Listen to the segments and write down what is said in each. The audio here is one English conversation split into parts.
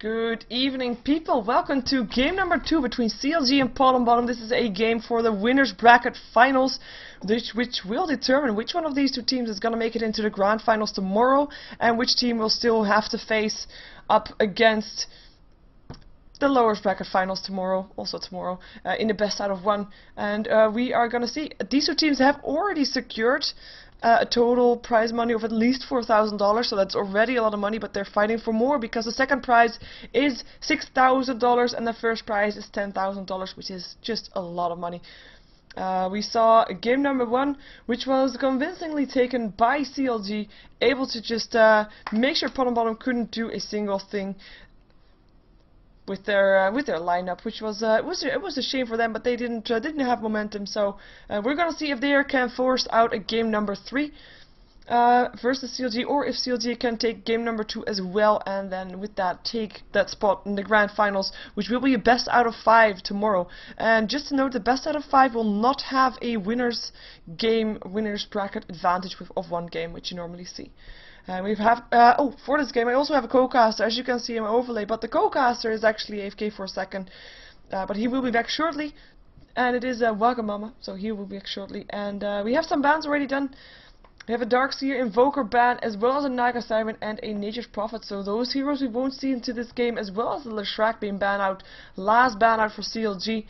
Good evening, people. Welcome to game number 2 between CLG and Bottom Bottom. This is a game for the winners bracket finals, which will determine which one of these two teams is going to make it into the grand finals tomorrow, and which team will still have to face up against the lowest bracket finals tomorrow, in the best out of one. And we are going to see these two teams have already secured a total prize money of at least $4,000, so that's already a lot of money, but they're fighting for more because the second prize is $6,000 and the first prize is $10,000, which is just a lot of money. We saw game number 1, which was convincingly taken by CLG, able to just make sure Bottom Bottom couldn't do a single thing with their lineup, which was it was a shame for them, but they didn't have momentum. So we're gonna see if they can force out a game number 3 versus CLG, or if CLG can take game number 2 as well, and then with that take that spot in the grand finals, which will be a best out of 5 tomorrow. And just to note, the best out of 5 will not have a winners bracket advantage of 1 game, which you normally see. For this game I also have a co-caster, as you can see in my overlay, but the co-caster is actually AFK for a second, but he will be back shortly, and it is Wagamama, so he will be back shortly. And we have some bans already done. We have a Darkseer Invoker ban, as well as a Naga Siren and a Nature's Prophet, so those heroes we won't see into this game, as well as the Leshrac being banned out, last ban out for CLG.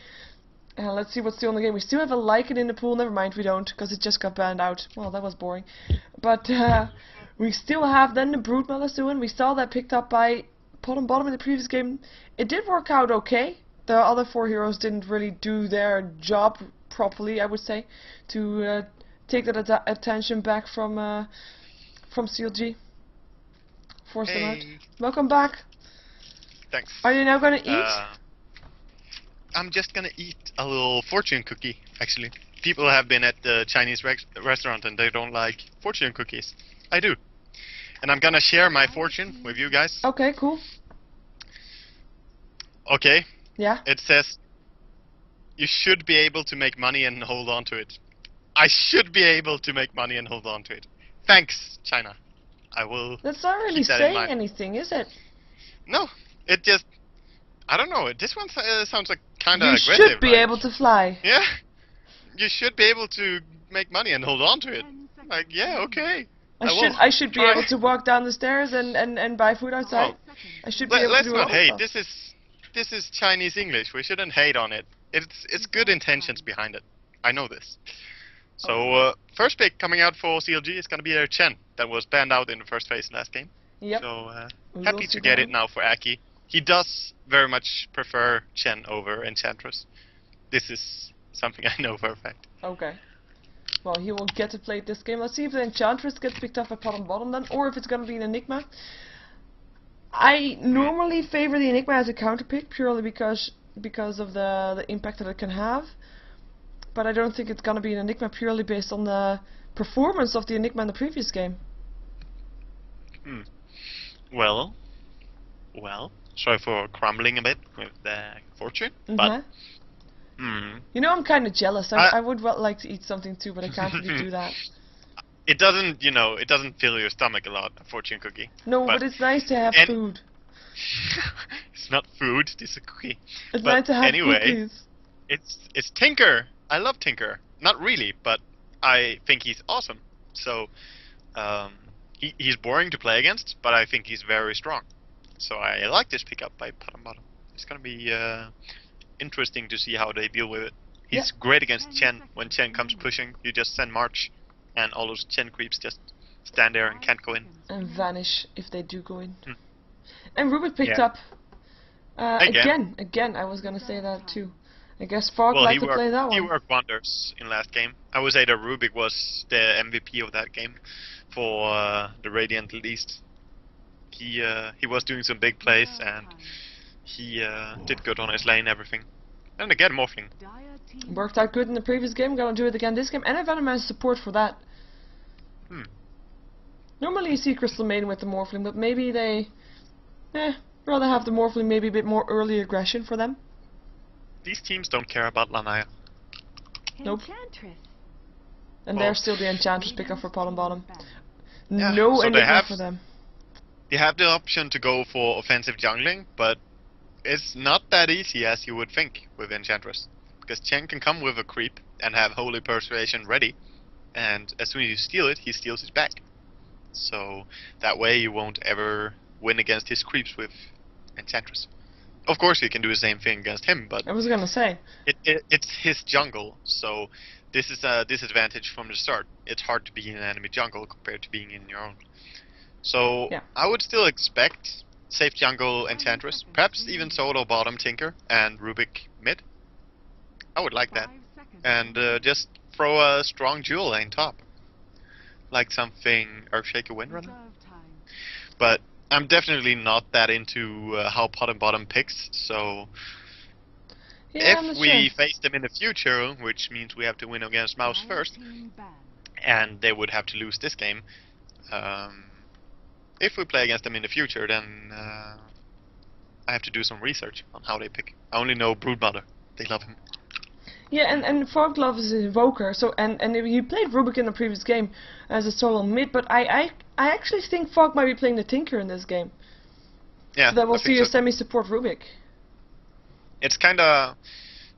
Let's see what's still in the game. We still have a Lycan in the pool. Never mind, we don't, because it just got banned out. Well, that was boring. But we still have then the Broodmother doing. We saw that picked up by Bottom Bottom in the previous game. It did work out okay. The other 4 heroes didn't really do their job properly, I would say, to take that attention back from CLG. Force them out. Welcome back. Thanks. Are you now gonna eat? I'm just gonna eat a little fortune cookie, actually. People have been at the Chinese restaurant and they don't like fortune cookies. I do. And I'm gonna share my fortune with you guys. Okay, cool. Okay. Yeah. It says, you should be able to make money and hold on to it. I should be able to make money and hold on to it. Thanks, China. I will. That's not really saying anything, is it? No, it just, I don't know. This one sounds like kind of aggressive. You should be able to fly. Yeah. You should be able to make money and hold on to it. Like, yeah, okay. I should be able to walk down the stairs and buy food outside. Oh. I should be able to do all Let's not hate. stuff. This is Chinese English. We shouldn't hate on it. It's good intentions behind it. I know this. So first pick coming out for CLG is gonna be a Chen that was banned out in the first phase last game. Yep. So happy to get it now for Aki. He does very much prefer Chen over Enchantress. This is something I know for a fact. Okay. Well, he will get to play this game. Let's see if the Enchantress gets picked up at Bottom Bottom then, or if it's gonna be an Enigma. I normally favor the Enigma as a counter pick, purely because of the impact that it can have. But I don't think it's gonna be an Enigma purely based on the performance of the Enigma in the previous game. Well, sorry for crumbling a bit with the fortune, but you know, I'm kind of jealous. I would like to eat something too, but I can't really do that. It doesn't, it doesn't fill your stomach a lot, a fortune cookie. No, but it's nice to have food. It's not food, it's a cookie. It's nice to have cookies. It's Tinker. I love Tinker. Not really, but I think he's awesome. So, he's boring to play against, but I think he's very strong. So I like this pickup by Bottom Bottom. It's gonna be interesting to see how they deal with it. He's great against Chen. When Chen comes pushing, you just send March, and all those Chen creeps just stand there and can't go in. And vanish if they do go in. And Rubik picked up again. I was gonna say that too. I guess Fog liked to play that one. He worked wonders in last game. I would say that Rubik was the MVP of that game for the Radiant at least. He was doing some big plays and he did good on his lane, everything. And again, Morphling. Worked out good in the previous game, gonna do it again this game, and I found him support for that. Normally you see Crystal Maiden with the Morphling, but maybe they rather have the Morphling, maybe a bit more early aggression for them. These teams don't care about Lanaya. Nope. And there's still the Enchantress pickup for Bottom Bottom. Yeah, No so Enigma for them. You have the option to go for offensive jungling, but it's not that easy as you would think with Enchantress. Because Chen can come with a creep and have Holy Persuasion ready, and as soon as you steal it, he steals it back. So that way you won't ever win against his creeps with Enchantress. Of course you can do the same thing against him, but I was gonna say. It's his jungle, so this is a disadvantage from the start. It's hard to be in an enemy jungle compared to being in your own. So Yeah. I would still expect safe jungle Enchantress, perhaps even solo bottom Tinker and Rubik mid. I would like that. And just throw a strong dual lane top. Like something Earthshaker Windrunner. But I'm definitely not that into how pot and bottom picks, so Yeah, if we face them in the future, which means we have to win against Mouse first, and they would have to lose this game, if we play against them in the future, then I have to do some research on how they pick. I only know Broodmother. They love him. Yeah, and Foglove is an Invoker, so and he played Rubik in the previous game as a solo mid, but I actually think Fog might be playing the Tinker in this game. Yeah, so that we'll I see think a so. semi-support Rubik. It's kinda...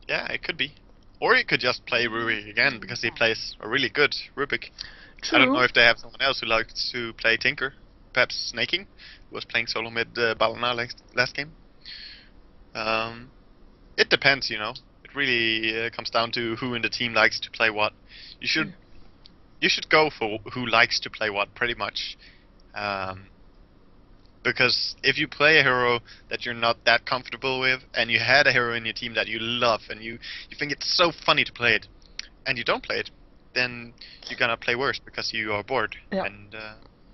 yeah, it could be. Or you could just play Rubik again, because he plays a really good Rubik. True. I don't know if they have someone else who likes to play Tinker. Perhaps Snaking, who was playing solo mid Balana last game. It depends, you know. It really comes down to who in the team likes to play what. You should go for who likes to play what, pretty much. Because if you play a hero that you're not that comfortable with, and you had a hero in your team that you love, and you think it's so funny to play it, and you don't play it, then you're gonna play worse because you are bored. Yeah. And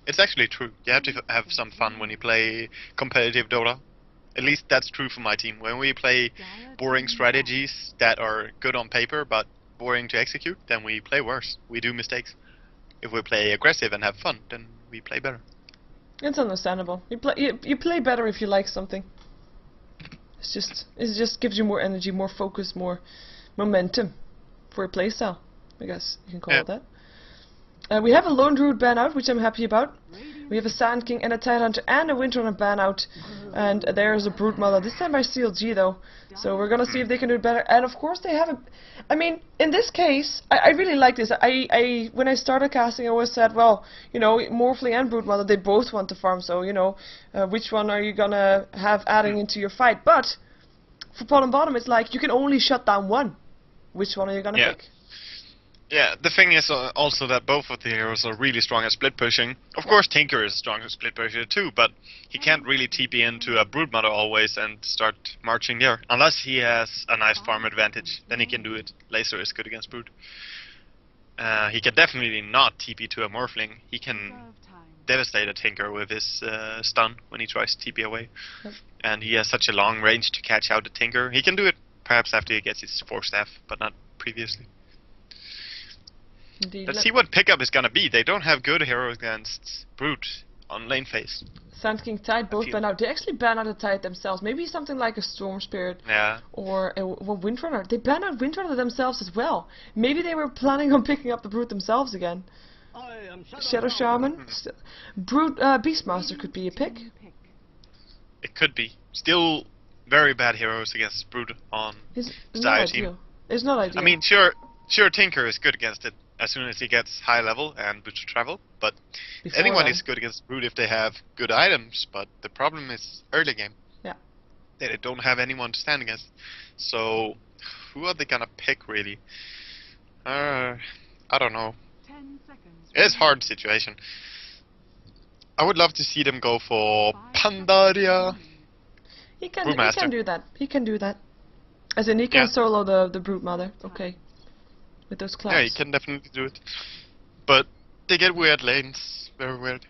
it's actually true. You have to have some fun when you play competitive Dota. At least that's true for my team. When we play boring strategies that are good on paper but boring to execute, then we play worse. We do mistakes. If we play aggressive and have fun, then we play better. It's understandable. You play better if you like something. It just gives you more energy, more focus, more momentum for your playstyle. I guess you can call it that. We have a Lone Druid ban out, which I'm happy about. We have a Sand King and a Tidehunter and a Windrunner ban out. And there's a Broodmother, this time by CLG though. So we're gonna see if they can do it better. And of course they have a... I mean, in this case, I really like this. When I started casting, I always said, well, you know, Morphling and Broodmother, they both want to farm. So, you know, which one are you gonna have adding into your fight? But for pot and bottom, it's like, you can only shut down one. Which one are you gonna pick? Yeah, the thing is also that both of the heroes are really strong at split pushing. Of course, Tinker is strong at split pushing too, but he can't really TP into a Broodmother always and start marching there. Unless he has a nice farm advantage, then he can do it. Laser is good against Brood. He can definitely not TP to a Morphling. He can devastate a Tinker with his stun when he tries to TP away. And he has such a long range to catch out the Tinker. He can do it perhaps after he gets his 4-staff, but not previously. Indeed. Let's see what pickup is gonna be. They don't have good heroes against Brute on lane phase. Sand King, Tide both ban out. They actually ban out the Tide themselves. Maybe something like a Storm Spirit or a Windrunner. They ban out Windrunner themselves as well. Maybe they were planning on picking up the Brute themselves again. Shadow Shaman. Brute Beastmaster could be a pick. It could be. Still very bad heroes against Brute on the Dire team. It's not ideal. I mean, sure Tinker is good against it as soon as he gets high level and boots travel, but anyone is good against Brute if they have good items, but the problem is early game. Yeah. They don't have anyone to stand against. So, who are they gonna pick really? I don't know. 10 seconds. It's a hard situation. I would love to see them go for Pandaria. He can do that. He can do that. As in, he can solo the Broodmother. Okay. With those claps. Yeah, he can definitely do it. But they get weird lanes. Very weird,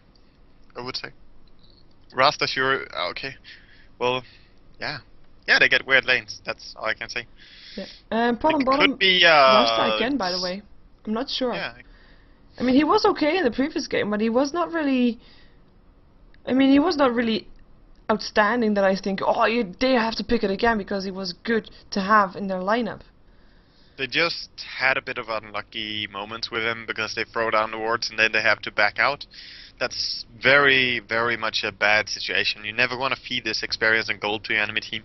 I would say. Rasta, sure. Okay. Well, yeah. Yeah, they get weird lanes. That's all I can say. Yeah. Pot and bottom. Could be Rasta again, by the way. I'm not sure. Yeah. I mean, he was okay in the previous game, but he was not really... I mean, he was not really outstanding that I think, oh, they have to pick it again because he was good to have in their lineup. They just had a bit of unlucky moments with him because they throw down the wards and then they have to back out. that's very, very much a bad situation. You never want to feed this experience and gold to your enemy team.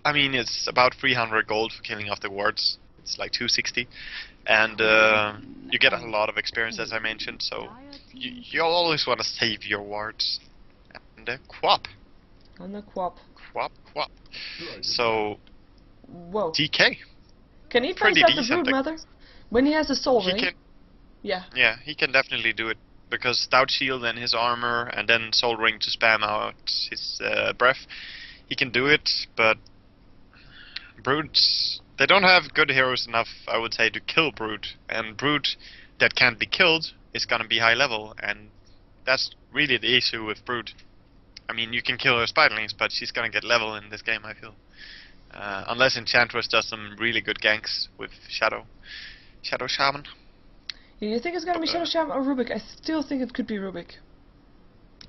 I mean, it's about 300 gold for killing off the wards. It's like 260, and you get a lot of experience, as I mentioned. So you always want to save your wards. And Quap. On the Quap. Quap. So Whoa. DK. Can he Pretty fence out the decent. Broodmother? When he has a soul ring? Can, yeah. Yeah, he can definitely do it. Because Stout Shield and his armor, and then Soul Ring to spam out his breath. He can do it, but Brutes, they don't have good heroes enough, I would say, to kill Brute. And Brute that can't be killed is gonna be high level, and that's really the issue with Brute. I mean, you can kill her Spiderlings, but she's gonna get level in this game, I feel. Unless Enchantress does some really good ganks with Shadow Shaman. You think it's gonna be Shadow Shaman or Rubik? I still think it could be Rubik.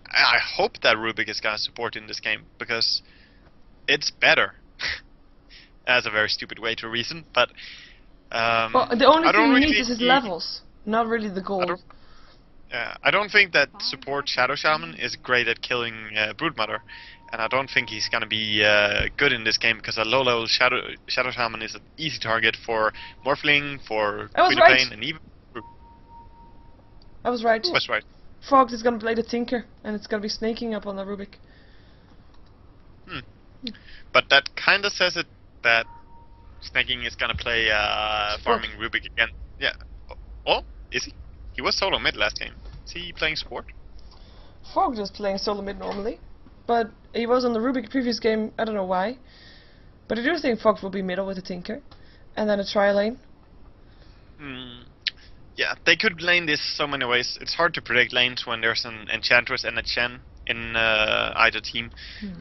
I hope that Rubik is gonna support in this game, because it's better. That's a very stupid way to reason, but well, the only thing really he needs is his levels, not really the gold. I don't think that support Shadow Shaman is great at killing Broodmother, and I don't think he's gonna be good in this game, because a low-level Shadow Shaman is an easy target for Morphling, for Queen of Pain, and even. I was right. Who was right? Frog is gonna play the Tinker, and it's gonna be snaking up on the Rubik. But that kinda says it that Snaking is gonna play farming Rubik again. Yeah. Oh, is he? He was solo mid last game. Is he playing support? Frog is playing solo mid normally, but he was on the Rubik previous game. I don't know why, but I do think Frog will be middle with the Tinker, and then a tri lane. Yeah, they could lane this so many ways. It's hard to predict lanes when there's an Enchantress and a Chen in either team,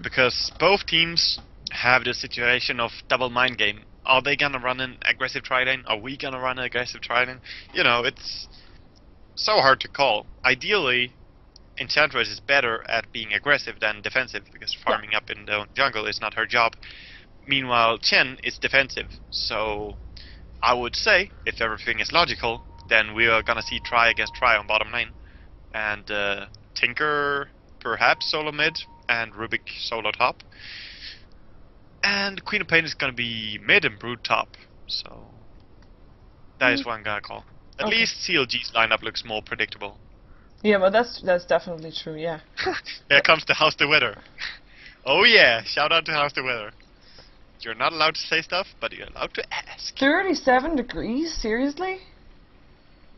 because both teams have the situation of double mind game. Are they gonna run an aggressive tri lane? Are we gonna run an aggressive tri lane? You know, it's so hard to call. Ideally, Enchantress is better at being aggressive than defensive, because farming up in the jungle is not her job. Meanwhile, Chen is defensive, so I would say, if everything is logical, then we are gonna see try against try on bottom lane, and Tinker perhaps solo mid, and Rubik solo top, and Queen of Pain is gonna be mid and Brood top. So that is what I'm gonna call. At least CLG's lineup looks more predictable. Yeah, but that's definitely true. Yeah. Here comes the House the Weather. Oh yeah, shout out to House the Weather. You're not allowed to say stuff, but you're allowed to ask. 37 degrees? Seriously?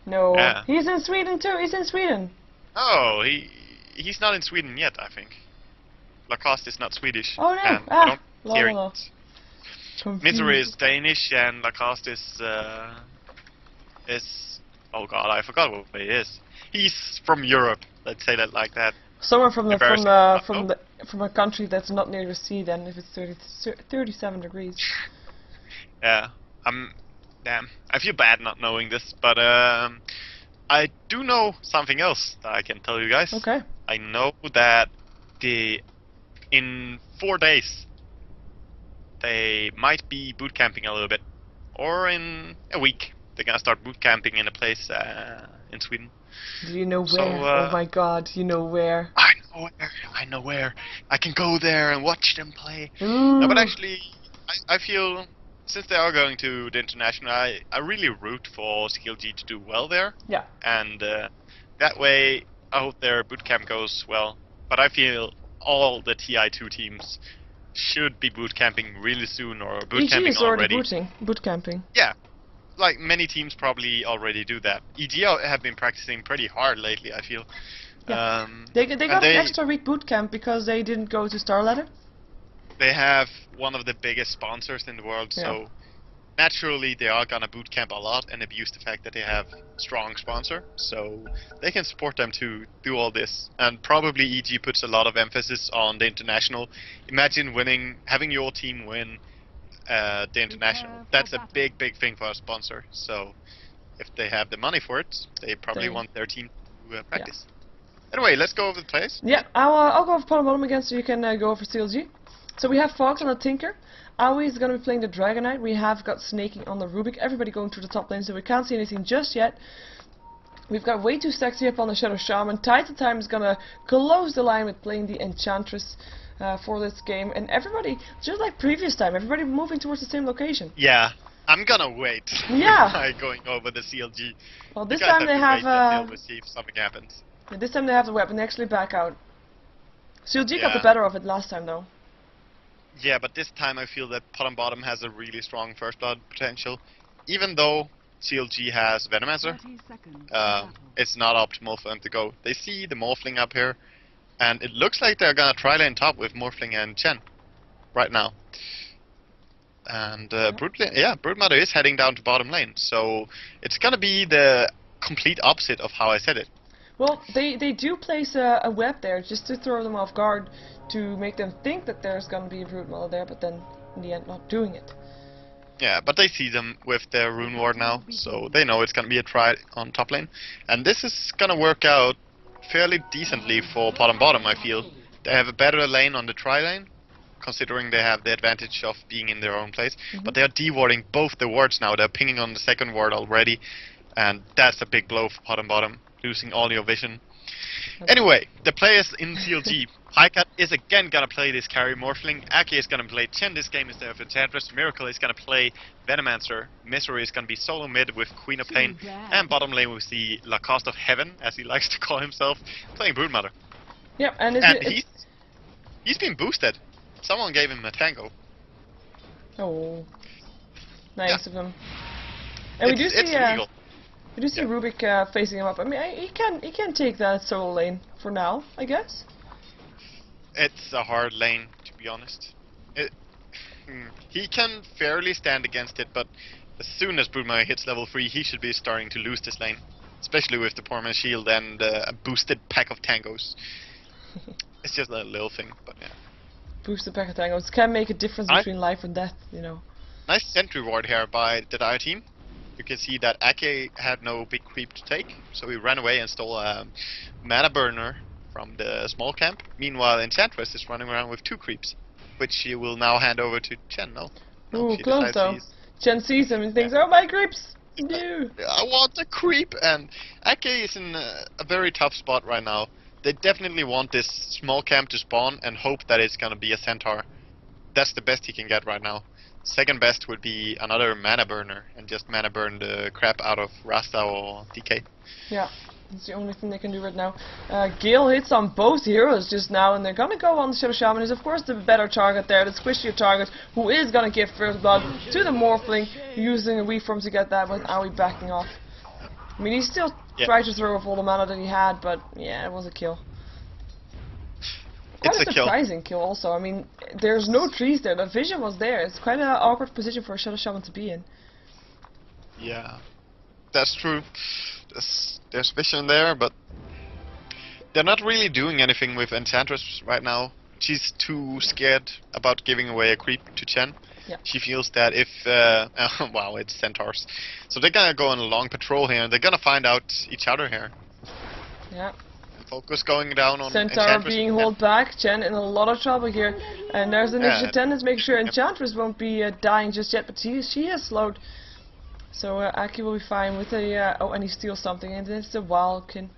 No. Yeah. He's in Sweden too. He's in Sweden. Oh, he's not in Sweden yet, I think. Lacoste is not Swedish. Oh no. And I don't hear la. it. Misery is Danish, and Lacoste is oh god, I forgot what he is. He's from Europe. Let's say that like that. Somewhere from a country that's not near the sea. Then, if it's 37 degrees. Yeah, damn. I feel bad not knowing this, but I do know something else that I can tell you guys. Okay. I know that in 4 days they might be boot camping a little bit, or in a week they're gonna start boot camping in a place in Sweden. Do you know where? So, oh my god, you know where? I know where. I can go there and watch them play. Ooh. No, but actually, I feel, since they are going to the international, I really root for CLG to do well there. Yeah. And that way, I hope their bootcamp goes well. But I feel all the TI2 teams should be bootcamping really soon, or bootcamping EG is already bootcamping. Yeah. Like, many teams probably already do that. EG have been practicing pretty hard lately, I feel. Yeah. They got an extra week bootcamp because they didn't go to Star Ladder. They have one of the biggest sponsors in the world, so naturally they are gonna bootcamp a lot and abuse the fact that they have strong sponsor, so they can support them to do all this. And probably EG puts a lot of emphasis on the international. Imagine having your team win the international. That's a big thing for a sponsor. So if they have the money for it, they probably want their team to practice. Anyway, let's go over the plays. Yeah, I'll go over bottom bottom again, so you can go over CLG. So we have Fox on the Tinker. Aoi is going to be playing the Dragon Knight. We have got Snaking on the Rubik. Everybody going to the top lane, so we can't see anything just yet. We've got way too sexy up on the Shadow Shaman. Titan Time is gonna close the line with playing the Enchantress for this game. And everybody, just like previous time, everybody moving towards the same location. Yeah, I'm gonna wait. Yeah. By going over the CLG. Well, this time they have. They'll see if something happens. This time they have the weapon. They actually back out. CLG got the better of it last time, though. Yeah, but this time I feel that Pot and Bottom has a really strong first blood potential, even though CLG has Venomancer. It's not optimal for them to go. They see the Morphling up here, and it looks like they're gonna try lane top with Morphling and Chen right now. And Broodmother is heading down to bottom lane, so it's gonna be the complete opposite of how I said it. Well, they do place a web there just to throw them off guard, to make them think that there's gonna be a Broodmother there, but then in the end not doing it. Yeah, but they see them with their Rune Ward now, so they know it's gonna be a try on top lane. And this is gonna work out fairly decently for Pot and Bottom, I feel. They have a better lane on the tri lane, considering they have the advantage of being in their own place. But they are de-warding both the wards now. They're pinging on the second ward already, and that's a big blow for Pot and Bottom, losing all your vision. Anyway, the players in CLG. Highcut is again gonna play this carry Morphling. Aki is gonna play Chen. This game is there for Enchantress. Miracle is gonna play Venomancer. Misery is gonna be solo mid with Queen of Pain. And bottom lane we see Lacoste of Heaven, as he likes to call himself, playing Broodmother. Yep, and he's been boosted. Someone gave him a tango. Oh, nice of them. And we do see Rubik facing him up. I mean, he can take that solo lane for now, I guess. It's a hard lane, to be honest. He can fairly stand against it, but as soon as Broodmother hits level 3, he should be starting to lose this lane. Especially with the Poor Man's Shield and a boosted pack of tangos. It's just a little thing, but yeah. Boosted pack of tangos can make a difference between life and death, you know. Nice sentry ward here by the Dire team. You can see that Ake had no big creep to take, so he ran away and stole a mana burner from the small camp. Meanwhile, Enchantress is running around with 2 creeps, which she will now hand over to Chen. Ooh, close though. Chen sees him and thinks, "Oh, my creeps! No. I want a creep!" And Ake is in a very tough spot right now. They definitely want this small camp to spawn and hope that it's gonna be a centaur. That's the best he can get right now. Second best would be another mana burner and just mana burn the crap out of Rasta or DK. Yeah, that's the only thing they can do right now. Gale hits on both heroes just now, and they're gonna go on the Shadow Shaman. Is of course the better target there, the squishier target, who is gonna give first blood to the Morphling, using a Weave Form to get that with Aoi backing off. I mean, he still tried to throw off all the mana that he had, but yeah, it was a kill. Quite a surprising kill also. I mean, there's no trees there. The vision was there. It's quite an awkward position for a Shadow Shaman to be in. Yeah, that's true. There's vision there, but they're not really doing anything with Enchantress right now. She's too scared about giving away a creep to Chen. Yeah. She feels that if wow, it's centaurs, so they're gonna go on a long patrol here, and they're gonna find out each other here. Yeah. Focus going down on Centaur being held back, Chen in a lot of trouble here, and there's an extra tendency making sure Enchantress won't be dying just yet, but she is slowed. So Aki will be fine with a oh, and he steals something, and it's a Wildkin.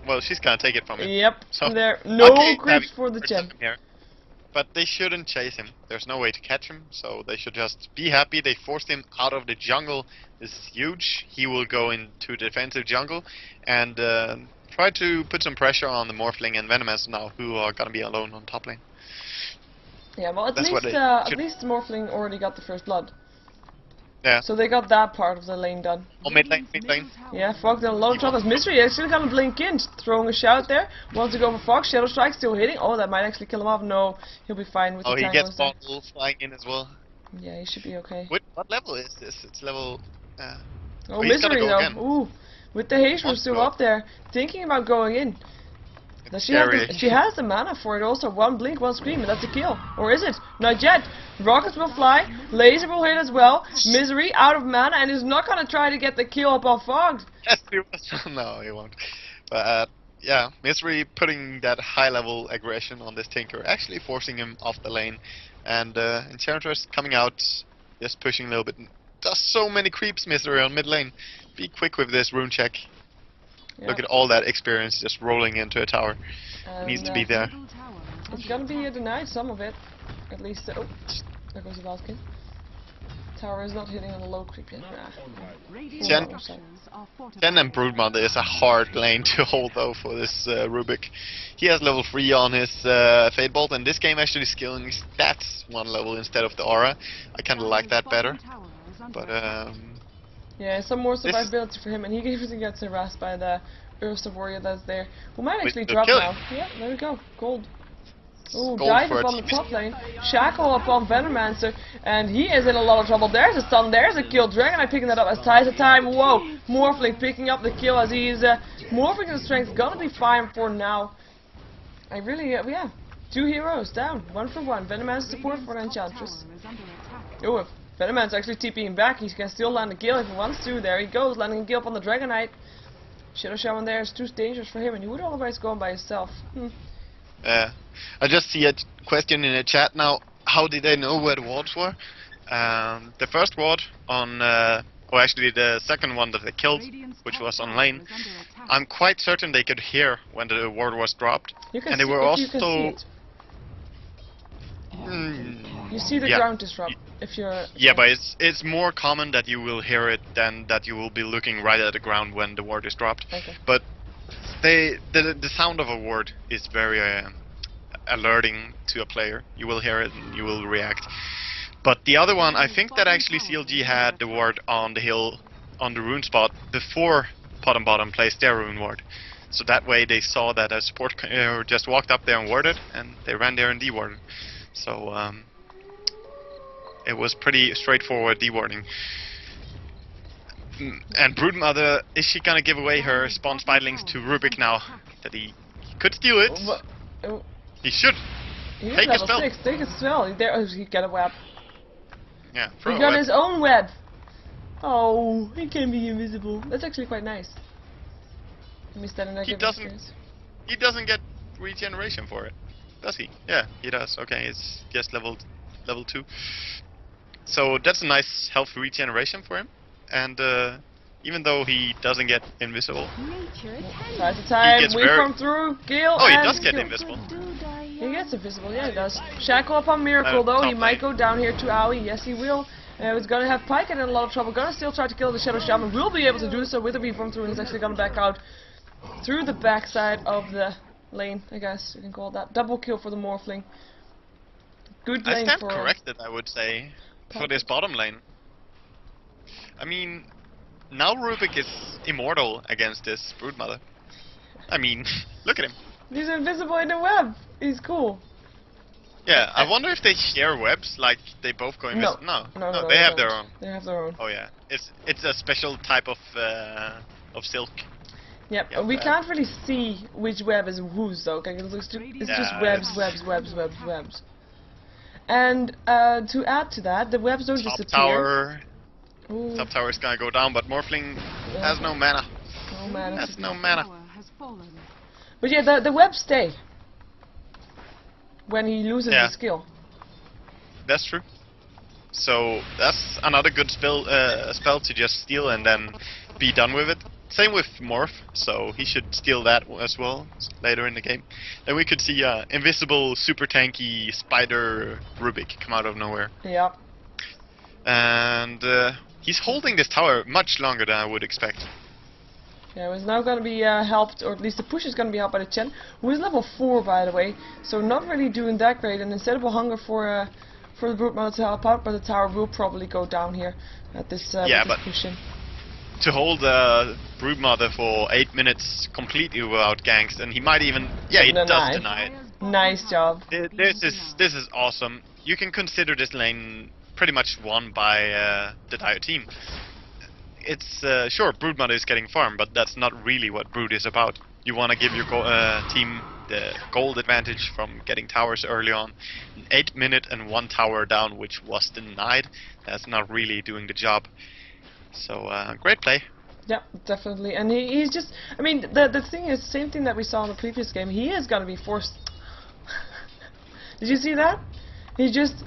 Well, she's gonna take it from him. Yep. So there, no creeps for the Chen. But they shouldn't chase him. There's no way to catch him, so they should just be happy. They forced him out of the jungle. This is huge. He will go into defensive jungle and try to put some pressure on the Morphling and Venomancer now, who are gonna be alone on top lane. Yeah, well, at least the Morphling already got the first blood. Yeah. So they got that part of the lane done. Oh, mid lane, mid lane. Yeah, Fox in a lot of trouble. Misery is still gonna blink in, throwing a shout there. Wants to go for Fox. Shadow Strike still hitting. Oh, that might actually kill him off. No, he'll be fine with the tangos. Oh, he gets bottle flying in as well. Yeah, he should be okay. What level is this? It's level... oh, Misery though. Again. Ooh, with the haste room still up there, thinking about going in. She has the mana for it also. One blink, one scream, and that's a kill. Or is it? Not yet. Rockets will fly. Laser will hit as well. Misery out of mana and is not gonna try to get the kill up on Fogged. Yes, he will. No, he won't. But yeah, Misery putting that high level aggression on this Tinker, actually forcing him off the lane. And Enchantress coming out, just pushing a little bit. Does so many creeps, Misery, on mid lane. be quick with this rune check. Yep. Look at all that experience just rolling into a tower. And, It needs to be there. It's gonna be denied, some of it. At least, oh, there goes the Valkyrie. Tower is not hitting on the low creep yet. Jen and Broodmother is a hard lane to hold though for this Rubik. He has level 3 on his Fade Bolt, and this game actually scaling stats 1 level instead of the aura. I kinda like that better. But yeah, some more survivability for him, and he even gets harassed by the Ursa warrior that's there. Who might actually drop now. Yeah, there we go. Gold. Oh, dive up on the top lane. Shackle up on Venomancer, and he is in a lot of trouble. There's a stun, there's a kill. Dragonite picking that up as ties of time. Whoa, Morphling picking up the kill as he's morphing his strength. Gonna be fine for now. I really, yeah. 2 heroes down, 1 for 1. Venomancer support for an Enchantress. Oh, if Venomancer actually TPing back, he can still land a kill if he wants to. There he goes, landing a kill up on the Dragonite. Shadow Shaman there is too dangerous for him, and he would otherwise go on by himself. I just see a question in the chat now. How did they know where the wards were? The first ward on, or actually the second one that they killed, which was on lane. I'm quite certain they could hear when the ward was dropped, and they were also. You see the ground disrupt if you're. Yeah, but it's more common that you will hear it than that you will be looking right at the ground when the ward is dropped. Okay. But the sound of a ward is very alerting to a player. You will hear it and you will react. But the other one, I think that actually CLG had the ward on the hill on the rune spot before Bottom placed their rune ward. So that way they saw that a support just walked up there and warded, and they ran there and dewarded. So it was pretty straightforward dewarding. And Broodmother, is she gonna give away her spawn spiderlings to Rubik now? That he could steal it. He should. He's Take level a spell. 6. Take a spell. There, he got a web. Yeah, He got his own web. Oh, he can be invisible. That's actually quite nice. Missed that in a He doesn't get regeneration for it, does he? Yeah, he does. Okay, it's just level 2. So that's a nice health regeneration for him. And even though he doesn't get invisible, Time to time, we very come through, Gale. Oh, he and does get kill. invisible. He gets invisible, yeah, he does. Shackle up on Miracle though, he might go down here to Aoi, yes he will. He's gonna have Pike in a lot of trouble, gonna still try to kill the Shadow Shaman, will be able to do so with a beam from through, and he's actually gonna back out through the backside of the lane, I guess you can call it that. Double kill for the Morphling. Good lane I stand for corrected, I would say, for this bottom lane. I mean, now Rubik is immortal against this Broodmother. I mean, look at him. He's invisible in the web. He's cool. Yeah, I wonder if they share webs, like they both go invisible. No, they have their own. They have their own. Oh yeah, it's a special type of silk. Yep, we can't really see which web is whose though. Okay, it's just webs. And to add to that, the webs don't disappear. Top tower is gonna go down, but Morphling has no mana. No mana. Has no mana. But yeah, the webs stay when he loses the skill. That's true. So that's another good spell to just steal and then be done with it. Same with Morph, so he should steal that as well later in the game. Then we could see invisible, super tanky spider Rubik come out of nowhere. Yeah. And he's holding this tower much longer than I would expect. Yeah, he's now going to be helped, or at least the push is going to be helped by the Chen, who is level 4 by the way, so not really doing that great. And instead of a hunger for the Broodmother to help out, but the tower will probably go down here at this, push in. To hold Broodmother for 8 minutes completely without ganks, and he might even he does deny it. Nice job. This is awesome. You can consider this lane pretty much won by the Dire team. It's sure Broodmother is getting farmed, but that's not really what Brood is about. You want to give your team the gold advantage from getting towers early on. 8 minute and 1 tower down, which was denied. That's not really doing the job. So great play. Yeah, definitely. And he's just, I mean, the thing is, same thing that we saw in the previous game. He is gonna be forced. Did you see that? He just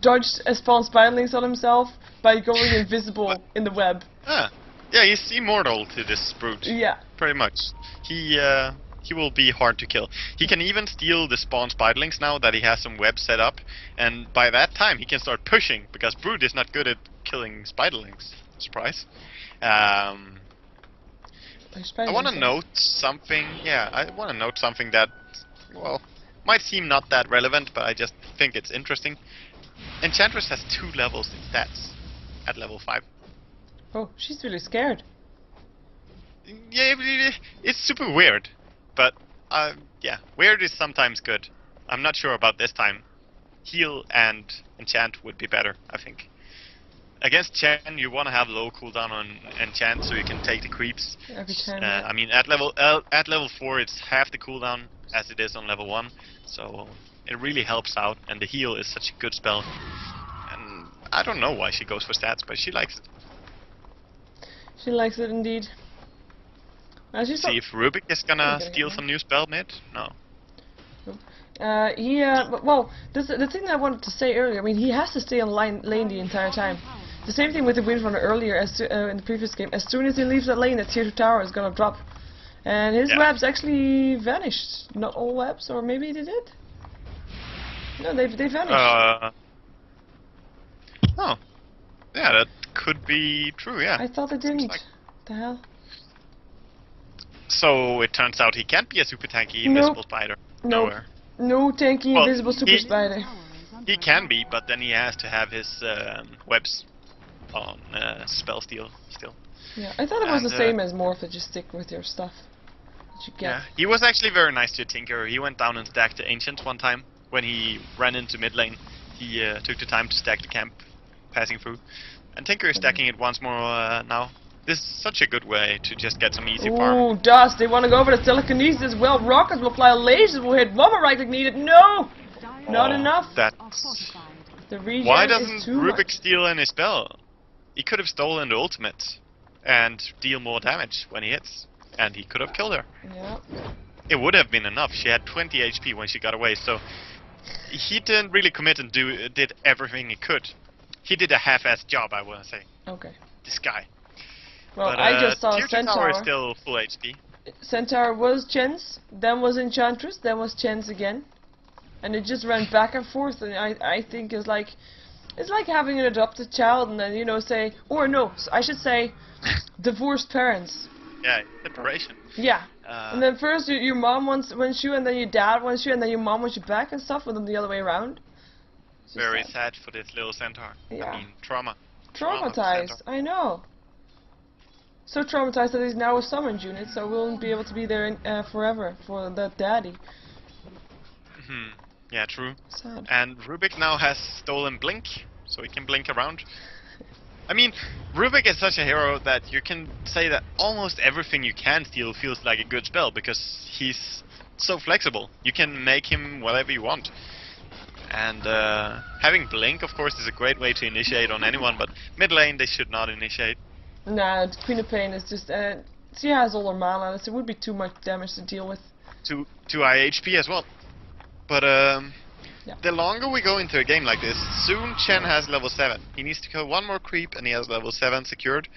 dodged a spawn spiderlings on himself by going invisible in the web. Yeah, he's immortal to this brute. Yeah. Pretty much. He will be hard to kill. He can even steal the spawn spiderlings now that he has some webs set up, and by that time he can start pushing because brute is not good at killing spiderlings. Surprise. I want to note something. Yeah, I want to note something that, well, might seem not that relevant, but I just think it's interesting. Enchantress has 2 levels in stats at level 5. Oh, she's really scared. Yeah, it's super weird, but yeah, weird is sometimes good. I'm not sure about this time. Heal and enchant would be better, I think. Against Chen, you want to have low cooldown on enchant so you can take the creeps. Every time. I mean, at level 4, it's half the cooldown as it is on level 1, so it really helps out. And the heal is such a good spell. And I don't know why she goes for stats, but she likes it. She likes it indeed. See if Rubik is gonna steal some new spell mid? No. Well, the thing that I wanted to say earlier, I mean, he has to stay on lane the entire time. The same thing with the Windrunner earlier in the previous game. As soon as he leaves that lane, that tier 2 tower is gonna drop. And his webs actually vanished. Not all webs, or maybe they did? No, they vanished. Oh. Yeah, that could be true, yeah. I thought they didn't. The hell? So it turns out he can't be a super tanky invisible spider. Nowhere. No tanky invisible super spider. He can be, but then he has to have his webs on spell steal still. Yeah, I thought it was the same as Morph, that you stick with your stuff that you get. Yeah, he was actually very nice to Tinker. He went down and stacked the Ancient one time when he ran into mid lane. He took the time to stack the camp passing through. And Tinker is stacking it once more now. This is such a good way to just get some easy farm. Ooh, Dust, they want to go for the telekinesis. Well, Rockets will fly lasers, will hit Mama right like needed. No! Not enough. The regen Why doesn't is too Rubik much. steal any spell? He could have stolen the ultimate and deal more damage when he hits. And he could have killed her. Yeah. It would have been enough. She had 20 HP when she got away, so he didn't really commit and did everything he could. He did a half-assed job, I want to say. Okay. This guy. Well, But I just saw tier 2 Centaur. tower is still full HP. Centaur was Chen's, then was Enchantress, then was Chen's again. And it just ran back and forth, and I think it's like having an adopted child and then, you know, say, or no, I should say, divorced parents. Yeah, separation. Yeah. And then first your mom wants you, and then your dad wants you, and then your mom wants you back and stuff, with them the other way around. Very sad for this little centaur. Yeah. I mean, trauma. Traumatized, I know. So traumatized that he's now a summoned unit, so won't be able to be there forever for that daddy. Yeah, true. Sad. And Rubik now has stolen Blink, so he can blink around. I mean, Rubik is such a hero that you can say that almost everything you can steal feels like a good spell, because he's so flexible. You can make him whatever you want. And having Blink, of course, is a great way to initiate on anyone, but mid lane they should not initiate. Nah, Queen of Pain is just, she has all her mana, so it would be too much damage to deal with. Too high HP as well. But yeah. The longer we go into a game like this, soon Chen has level 7. He needs to kill one more creep and he has level 7 secured.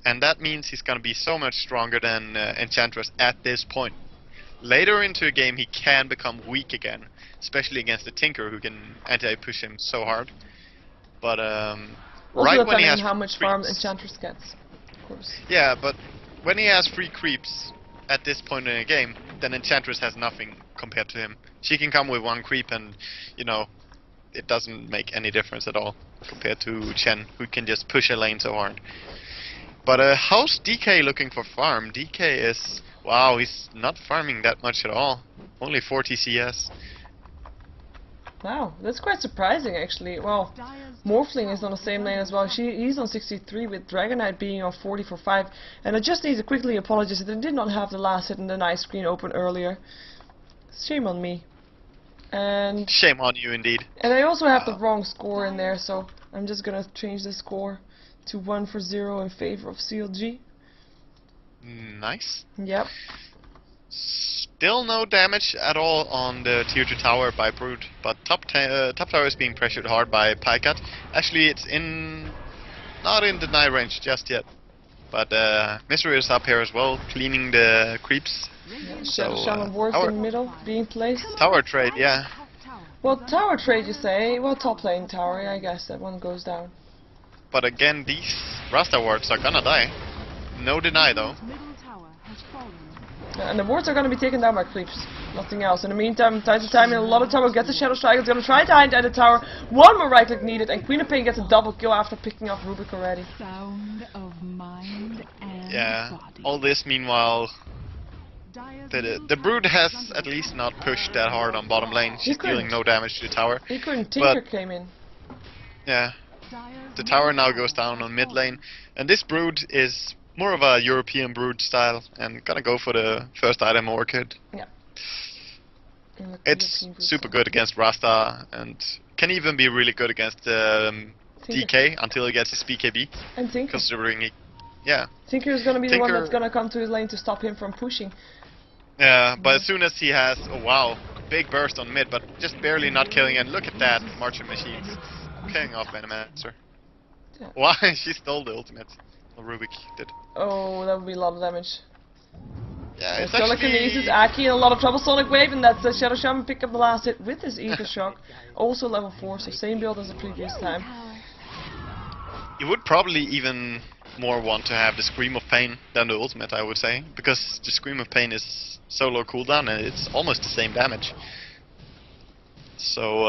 And that means he's gonna be so much stronger than Enchantress at this point. Later into a game he can become weak again, especially against the Tinker who can anti-push him so hard. But also right when he has depending on how much farm creeps, Enchantress gets, of course. yeah, but when he has free creeps at this point in a game, then Enchantress has nothing compared to him. She can come with one creep and, you know, it doesn't make any difference at all compared to Chen, who can just push a lane so hard. But how's DK looking for farm? DK is... wow, he's not farming that much at all. Only 40 CS. Wow, that's quite surprising actually. Well, Morphling is on the same lane as well. He's on 63 with Dragon Knight being on 40 for 5. And I just need to quickly apologize that I did not have the last hit and the nice screen open earlier. Shame on me. And shame on you indeed. And I also have the wrong score in there, so I'm just gonna change the score to 1-0 in favor of CLG. Nice. Yep. Still no damage at all on the tier 2 tower by Brute, but top tower is being pressured hard by Pycat. Actually, it's not in deny range just yet. But Mystery is up here as well, cleaning the creeps. Yeah, So, Shaman wards in the middle, being placed. Tower trade, yeah. Well, tower trade, you say? Well, top lane tower, yeah, I guess that one goes down. But again, these Rasta wards are gonna die. No deny, though. Yeah, and the wards are gonna be taken down by creeps. Nothing else. In the meantime, time to time, a lot of tower gets a Shadow Strike. It's gonna try to hide at the tower. One more right click needed, and Queen of Pain gets a double kill after picking off Rubik already. Sound of mind and Yeah, body. all this meanwhile, the Brood has at least not pushed that hard on bottom lane. She's dealing no damage to the tower. He couldn't. Tinker But- came in. Yeah, the tower now goes down on mid lane, and this Brood is more of a European Brood style, and gonna go for the first item Orchid. It's super good against Rasta, and can even be really good against DK until he gets his BKB, And Tinker. considering he, yeah. Tinker is gonna be the one Tinker- that's gonna come to his lane to stop him from pushing. Yeah, but as soon as he has, oh wow, big burst on mid, but just barely not killing, and look at that, Marching Machines, killing off Venomancer. Yeah. Why? She stole the ultimate. Well, Rubik did. Oh, that would be a lot of damage. Yeah, it's Telekinesis, actually... Aki in a lot of trouble. Sonic Wave, and that's Shadow Shaman pick up the last hit with his Ether Shock. Also level 4, so same build as the previous time. You would probably even more want to have the Scream of Pain than the ultimate, I would say, because the Scream of Pain is so low cooldown and it's almost the same damage. So,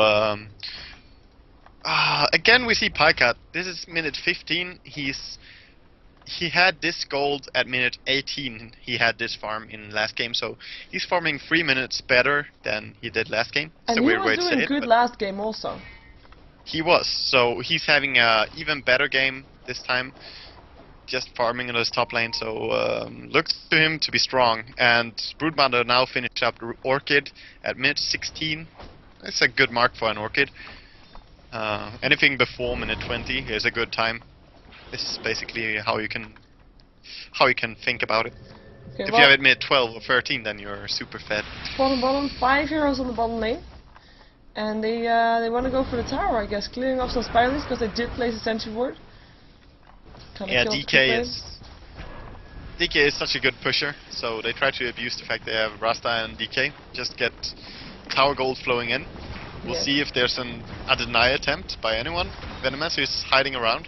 again we see Pycat. This is minute 15. He had this gold at minute 18. He had this farm in last game, so he's farming 3 minutes better than he did last game. And It's a he weird way was to say doing it, good but last game also. he was. So he's having a even better game this time, just farming in his top lane. So looks to him to be strong. And Broodmother now finished up the Orchid at minute 16. That's a good mark for an Orchid. Anything before minute 20 is a good time. This is basically how you can think about it. Okay, If well, you have it mid 12 or 13, then you're super fed. bottom, 5 heroes on the bottom lane. And they want to go for the tower, I guess, clearing off some spirals because they did place a sentry ward. Yeah, DK is such a good pusher, so they try to abuse the fact they have Rasta and DK. Just get tower gold flowing in. We'll Yeah. see if there's a deny attempt by anyone. Venomancer is hiding around,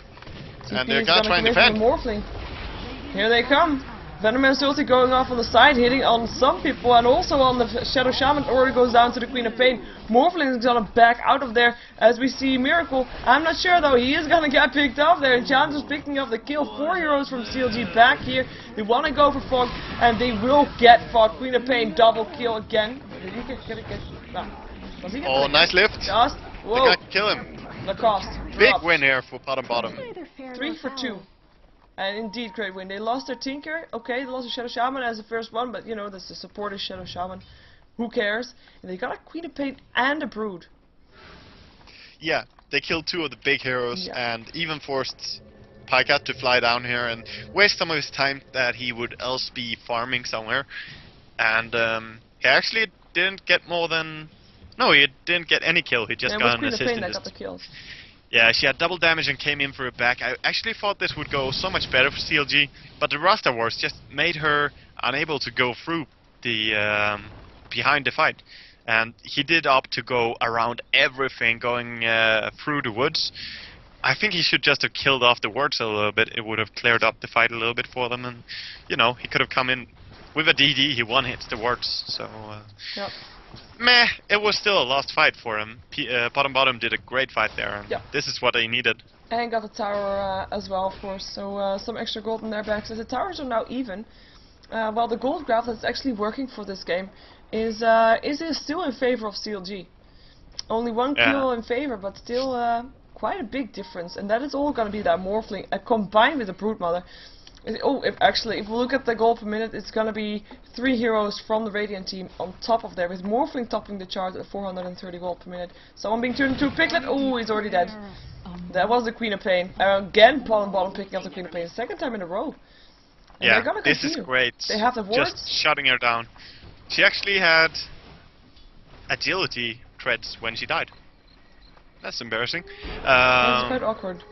and they're TP is gonna try and come in defend. from the Morphling. Here they come. Venomancer ulti going off on the side, hitting on some people, and also on the Shadow Shaman already goes down to the Queen of Pain. Morphling is gonna back out of there as we see Miracle. I'm not sure though, he is gonna get picked up there, and Chance is picking up the kill. 4 heroes from CLG back here. They wanna go for Fog, and they will get Fog. Queen of Pain double kill again. Did he get nah. Was he Oh, nice lift. Just, They whoa, got to kill him. the cost. Big dropped. win here for bottom. 3 for 2. And indeed, great win. They lost their Tinker. Okay, they lost their Shadow Shaman as the first one, but you know, that's the supporter Shadow Shaman. Who cares? And they got a Queen of Pain and a Brood. Yeah, they killed 2 of the big heroes Yeah. and even forced Pycat to fly down here and waste some of his time that he would else be farming somewhere. And he actually didn't get more than... No, he didn't get any kill. He just And it got was an Queen of assist Pain in that this. got the kills. Yeah, she had double damage and came in for a back. I actually thought this would go so much better for CLG, but the Rasta Wars just made her unable to go through the behind the fight. And he did opt to go around everything, going through the woods. I think he should just have killed off the wards a little bit. It would have cleared up the fight a little bit for them, and you know, he could have come in with a DD. He one-hits the wards, so Yep. meh. It was still a lost fight for him. Bottom did a great fight there, and Yeah. this is what they needed. And got the tower as well, of course. So some extra gold in their backs. As the towers are now even. While the gold graph that's actually working for this game is still in favor of CLG. Only 1 kill in favor, but still quite a big difference. And that is all going to be that Morphling combined with the Broodmother. If we look at the gold per minute, it's going to be 3 heroes from the Radiant team on top of there, with Morphling topping the chart at 430 gold per minute. Someone being turned into a Piglet. Oh, he's already dead. That was the Queen of Pain. Again, bottom picking up the Queen of Pain. 2nd time in a row. And Yeah, they're gonna this is continue. great. They have the wards. Just shutting her down. She actually had agility treads when she died. That's embarrassing. It's quite awkward.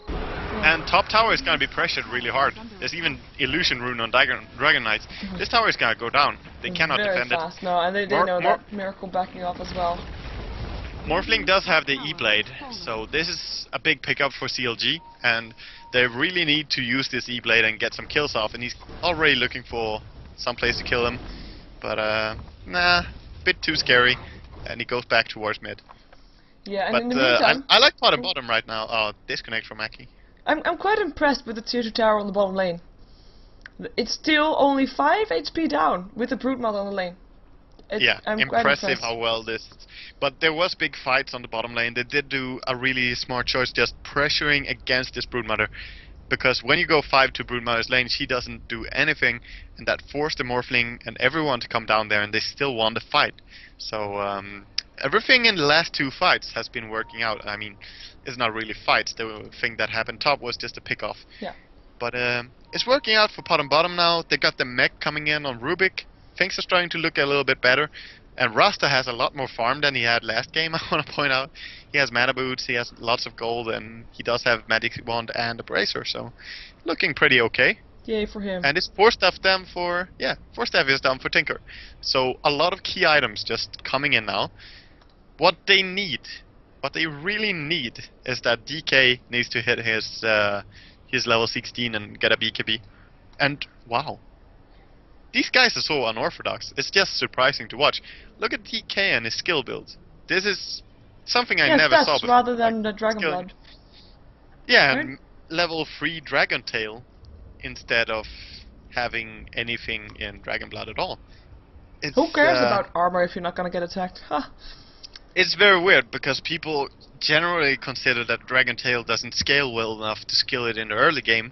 And top tower is gonna be pressured really hard. There's even illusion rune on Dragon Knights. This tower is gonna go down. They cannot very defend fast. No, and they know that. Miracle backing off as well. Morphling does have the E-Blade, so this is a big pickup for CLG, and they really need to use this E-Blade and get some kills off, and he's already looking for some place to kill him, but nah, bit too scary, and he goes back towards mid. Yeah, and but in the meantime, I like bottom right now. Oh, disconnect from Aki. I'm quite impressed with the tier 2 tower on the bottom lane. It's still only 5 HP down with the Broodmother on the lane. I'm impressive how well this. But there was big fights on the bottom lane. They did do a really smart choice, just pressuring against this Broodmother, because when you go 5 to Broodmother's lane, she doesn't do anything, and that forced the Morphling and everyone to come down there, and they still won the fight. So everything in the last 2 fights has been working out. I mean, it's not really fights. The thing that happened top was just a pick-off. Yeah. But it's working out for bottom now. They got the mech coming in on Rubik. Things are starting to look a little bit better. And Rasta has a lot more farm than he had last game, I want to point out. He has mana boots, he has lots of gold, and he does have magic wand and a bracer, so looking pretty okay. Yay for him. And it's 4 staff down for 4 staff is down for Tinker. So a lot of key items just coming in now. What they really need is that DK needs to hit his level 16 and get a BKB. And wow. These guys are so unorthodox. It's just surprising to watch. Look at DK and his skill build. This is something I never saw before. Rather than the Dragon Blood. Yeah, right? and level 3 Dragon Tail instead of having anything in Dragon Blood at all. It's, who cares about armor if you're not gonna get attacked? Huh. It's very weird because people generally consider that Dragon Tail doesn't scale well enough to skill it in the early game.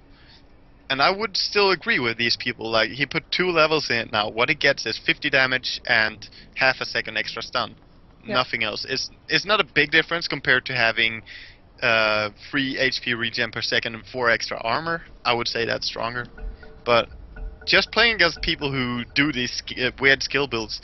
And I would still agree with these people. Like, he put 2 levels in it now. What he gets is 50 damage and half a second extra stun. Yeah. Nothing else. It's not a big difference compared to having 3 HP regen per second and 4 extra armor. I would say that's stronger. But just playing against people who do these weird skill builds,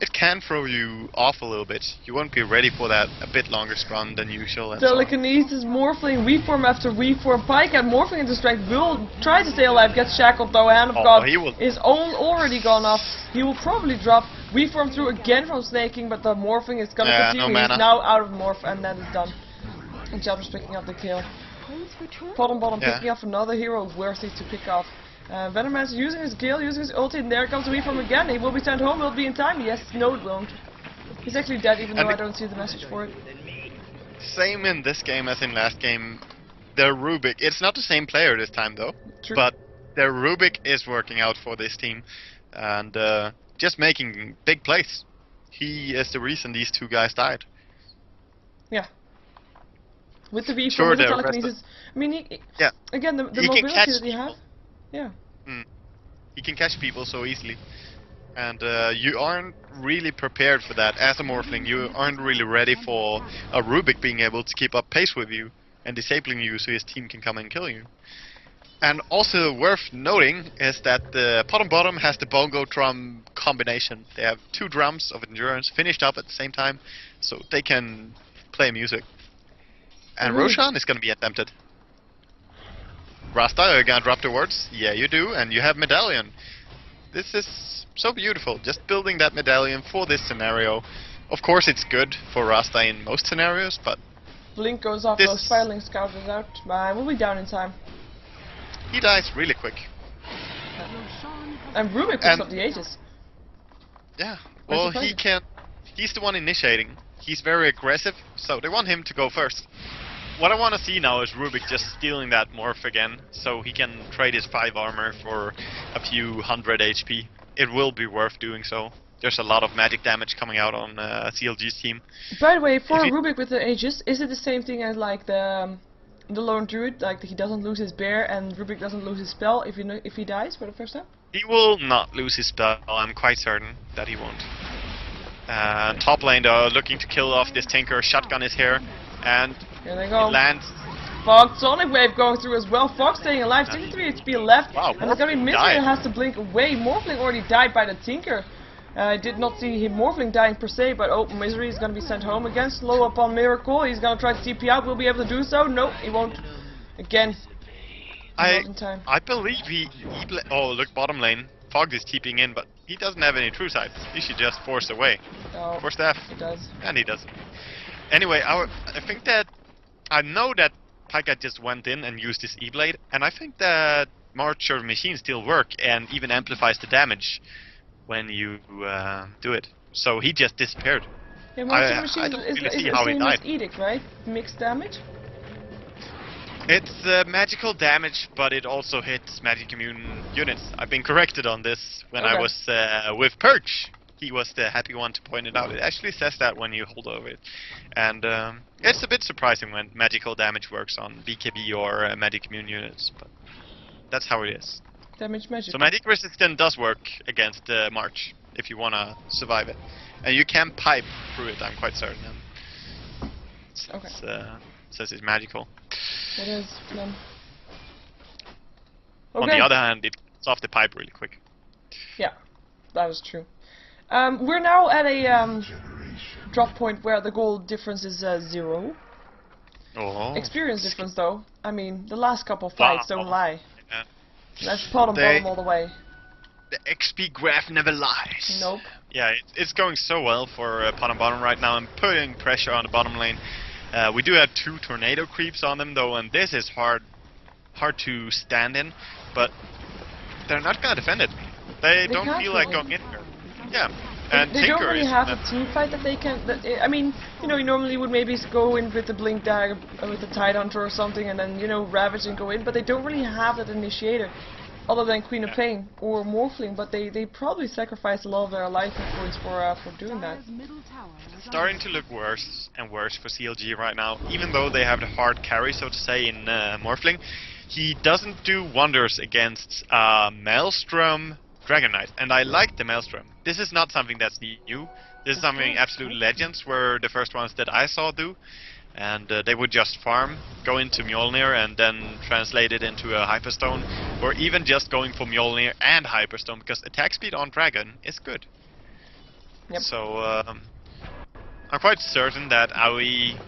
it can throw you off a little bit. You won't be ready for that a bit longer scrum than usual. And Telekinesis, Morphling, reform after reform. Pyke and Morphling into strike will try to stay alive, gets shackled though. Hand of God is already gone off. He will probably drop. Reform through again from Snaking, but the Morphling is gonna continue. No He's now out of Morph, and that is done. And Jabber's picking up the kill. Bottom picking up another hero worthy to pick off. Venomman's using his skill, using his ulti, and there comes the reform again. He will be sent home, will it be in time? Yes, no it won't. He's actually dead, even though I don't see the message for it. Same in this game as in last game. Their Rubik, it's not the same player this time though, True. But their Rubik is working out for this team, and just making big plays. He is the reason these 2 guys died. Yeah. With the reform, with the telekinesis, I mean, again, the mobility that he has. Yeah. He can catch people so easily. And you aren't really prepared for that as a Morphling. You aren't really ready for a Rubik being able to keep up pace with you and disabling you so his team can come and kill you. And also worth noting is that the bottom has the bongo drum combination. They have 2 drums of endurance finished up at the same time, so they can play music. And Roshan is going to be attempted. Rasta, are you gonna drop the words? Yeah, you do, and you have Medallion. This is so beautiful, just building that Medallion for this scenario. Of course it's good for Rasta in most scenarios, but... Blink goes off, those Firelink Scout is out. We'll be down in time. He dies really quick. And Rubik picks up the Aegis. Yeah, well he's the one initiating. He's very aggressive, so they want him to go first. What I want to see now is Rubik just stealing that morph again, so he can trade his 5 armor for a few 100 HP. It will be worth doing so. There's a lot of magic damage coming out on CLG's team. By the way, for Rubik with the Aegis, is it the same thing as like the Lone Druid? Like he doesn't lose his bear and Rubik doesn't lose his spell if he dies for the first time? He will not lose his spell. I'm quite certain that he won't. Top lane though, looking to kill off this Tinker. Shotgun is here, and here they go. It lands. Fog, Sonic Wave going through as well. Fog staying alive, 63 HP left. Wow, and it's gonna be Misery that has to blink away. Morphling already died by the Tinker. I did not see him Morphling dying per se, but Misery is gonna be sent home again. Slow up on Miracle. He's gonna try to TP out. Will be able to do so? No, he won't. Again, Not in time. I believe oh, look, bottom lane. Fog is keeping in, but he doesn't have any true sights. He should just force away. Oh, Force F. he does. And he doesn't. Anyway, I think that I know that Pika just went in and used his E-Blade, and I think that March or Machine still work and even amplifies the damage when you do it. So he just disappeared. Yeah, I Machine don't is really see the how he same died. as Edict, right? Mixed damage? It's magical damage, but it also hits magic immune units. I've been corrected on this when I Okay. was with Perch. He was the happy one to point it out. It actually says that when you hold over it. And it's a bit surprising when magical damage works on BKB or magic immune units, but that's how it is. Damage magic. So magic resistance does work against March, if you wanna survive it. And you can pipe through it, I'm quite certain. Okay. Says it's magical. It is. On Okay. the other hand, it cuts off the pipe really quick. Yeah, that is true. We're now at a drop point where the goal difference is 0. Oh. Experience difference, though. I mean, the last couple of fights don't lie. Yeah. That's bottom all the way. The XP graph never lies. Nope. Yeah, it's going so well for bottom right now. I'm putting pressure on the bottom lane. We do have 2 tornado creeps on them though, and this is hard to stand in. But they're not gonna defend it. They don't can't feel like really. going in here. Yeah, and They don't Tinker really is have a team fight that they can. I mean, you know, you normally would maybe go in with the Blink Dagger, with the Tidehunter or something, and then, you know, Ravage and go in, but they don't really have that initiator, other than Queen of Pain or Morphling, but they probably sacrifice a lot of their life points for doing that. starting to look worse and worse for CLG right now. Even though they have the hard carry, so to say, in Morphling, he doesn't do wonders against Maelstrom Dragon Knight, and I like the Maelstrom. This is not something that's new. This is something Absolute Legends were the first ones that I saw do, and they would just farm, go into Mjolnir, and then translate it into a Hyperstone, or even just going for Mjolnir and Hyperstone, because attack speed on Dragon is good. Yep. So I'm quite certain that Aoi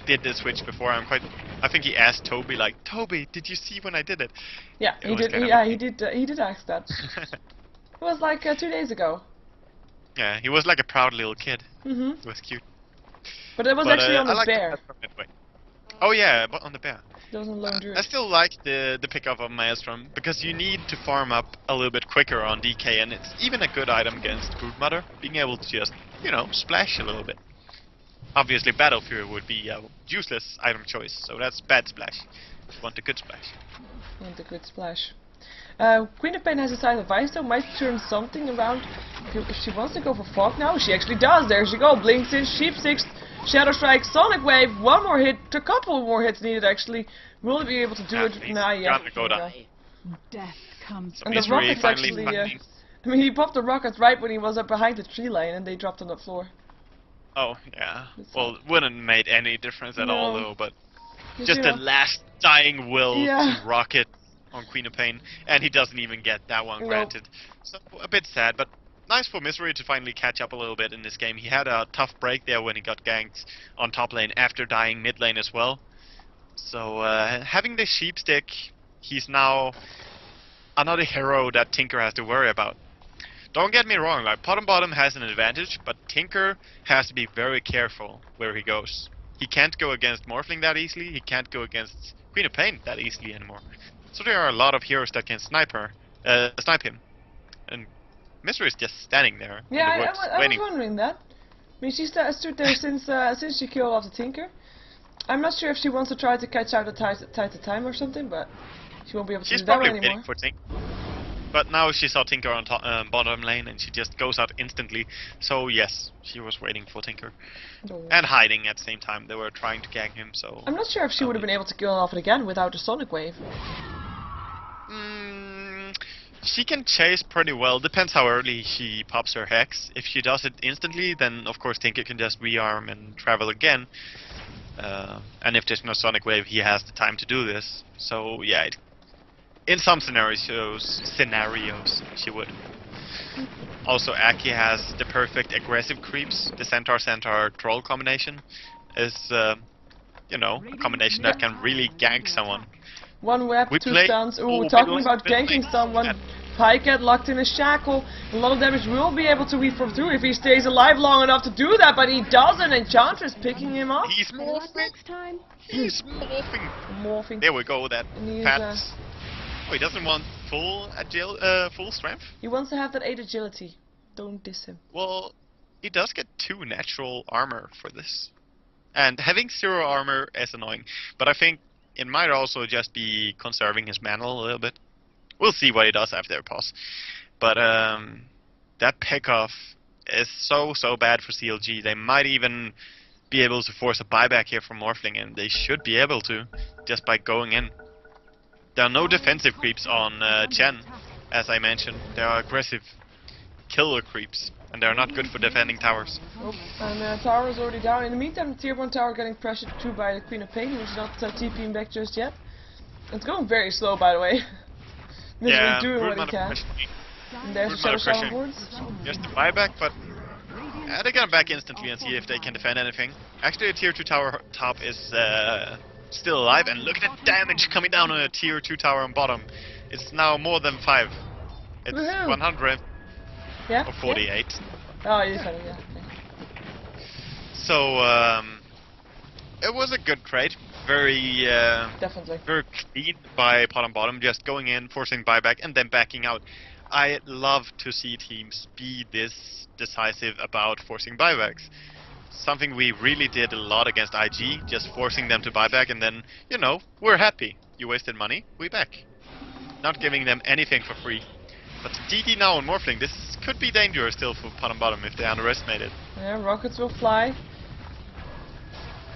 did the switch before. I think he asked Toby, like, Toby, did you see when I did it? Yeah, It he was did. kind of Yeah, funny. he did ask that. It was like 2 days ago. Yeah, he was like a proud little kid. Mhm. It was cute. But it was But, actually on I the like bear. that from Midway. Oh yeah, but on the bear. It was on Lone Druid. I still like the pickup of Maelstrom, because you need to farm up a little bit quicker on DK, and it's even a good item against Broodmother, being able to just, you know, splash a little bit. Obviously Battle Fury would be a useless item choice, so that's bad splash. You want a good splash. Want a good splash. Queen of Pain has decided advice though, might turn something around. If she wants to go for Fog now, she actually does. There she go, blinks in, Sheep 6, Shadow Strike, Sonic Wave, one more hit, a couple more hits needed actually. Will he be able to do it? He's Nah, yeah. gonna go down. Death comes So And the Misery rockets finally actually, finding- I mean, he popped the rockets right when he was up behind the tree line and they dropped on the floor. Oh, yeah. It's Well, it wouldn't have made any difference at all, No. though, but You just see the last dying will Yeah. to rocket on Queen of Pain, and he doesn't even get that one Nope. granted. So, a bit sad, but nice for Misery to finally catch up a little bit in this game. He had a tough break there when he got ganked on top lane after dying mid lane as well. So, having the sheep stick, he's now another hero that Tinker has to worry about. Don't get me wrong, like, bottom has an advantage, but Tinker has to be very careful where he goes. He can't go against Morphling that easily, he can't go against Queen of Pain that easily anymore. So there are a lot of heroes that can snipe him. And Misery is just standing there Yeah, in the I woods, was waiting. wondering that. I mean, she stood there since she killed off the Tinker. I'm not sure if she wants to try to catch out the tide of time or something, but she won't be able to She's do that probably anymore. waiting for Tinker. But now she saw Tinker on bottom lane, and she just goes out instantly. So yes, she was waiting for Tinker. No. And hiding at the same time. They were trying to gang him, so... I'm not sure if she would have been able to kill off it again without a Sonic Wave. She can chase pretty well. Depends how early she pops her Hex. If she does it instantly, then of course Tinker can just rearm and travel again. And if there's no Sonic Wave, he has the time to do this. So yeah, in some scenarios, she would. Also, Aki has the perfect aggressive creeps. The Centaur Troll combination is, you know, a combination that can really gank someone. One web, We two play- stuns. Ooh, oh, talking we about play- ganking someone. Pike get locked in a shackle. A lot of damage will be able to weave from through if he stays alive long enough to do that, but he doesn't. Enchantress picking him up. He's Better luck morphing. next time. He's morphing. Morphing. There we go. That And he's, fat. Oh, he doesn't want full strength. He wants to have that 8 agility. Don't diss him. Well, he does get 2 natural armor for this, and having 0 armor is annoying. But I think it might also just be conserving his mana a little bit. We'll see what he does after pause. But that pick-off is so bad for CLG. They might even be able to force a buyback here from Morphling, and they should be able to, just by going in. There are no defensive creeps on Chen, as I mentioned. They are aggressive killer creeps, and they're not good for defending towers. Oh, and tower is already down. In the meantime, tier 1 tower getting pressured through by the Queen of Pain, who's not TPing back just yet. It's going very slow, by the way. Misery doing what he can. And there's the Shadow Shaman boards. Just the buyback, but they get him back instantly and see if they can defend anything. Actually, a tier 2 tower top is still alive, and look at the damage coming down on a tier 2 tower on bottom. It's now more than 5. It's 100 Yeah? or 48. Yeah? Oh, you said it, yeah. Okay. So, it was a good trade. Very, Definitely. very clean by pot on bottom, just going in, forcing buyback, and then backing out. I love to see teams be this decisive about forcing buybacks. Something we really did a lot against IG, just forcing them to buyback, and then, you know, we're happy. You wasted money, we back. Not giving them anything for free. But DD now on Morphling, this could be dangerous still for pot on bottom if they underestimate it. Yeah, rockets will fly.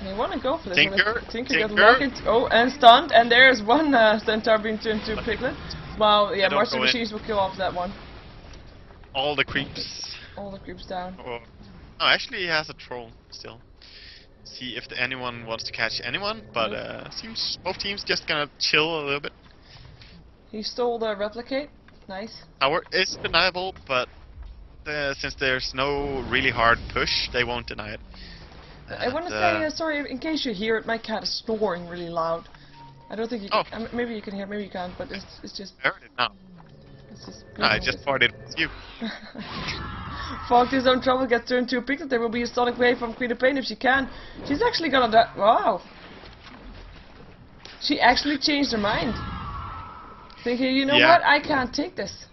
They want to go for this. Tinker, Tinker got Tinker. rockets. Oh, and stunned. And there's one centaur being turned to a piglet. Well, yeah, They don't Martian go in. machines will kill off that one. All the creeps. All the creeps down. Oh, actually he has a troll still. See if anyone wants to catch anyone, but seems both teams just gonna chill a little bit. He stole the replicate. Nice. Tower is deniable, but since there's no really hard push, they won't deny it. I want to say, sorry, in case you hear it, my cat is snoring really loud. I don't think you can, maybe you can hear, maybe you can't, but it's just... I heard it now. It's just I just farted with you. Fogged his own trouble, gets turned to a piglet. There will be a sonic wave from Queen of Pain if she can. She's actually gonna die. Wow. She actually changed her mind. Thinking, you know Yeah. what, I can't take this.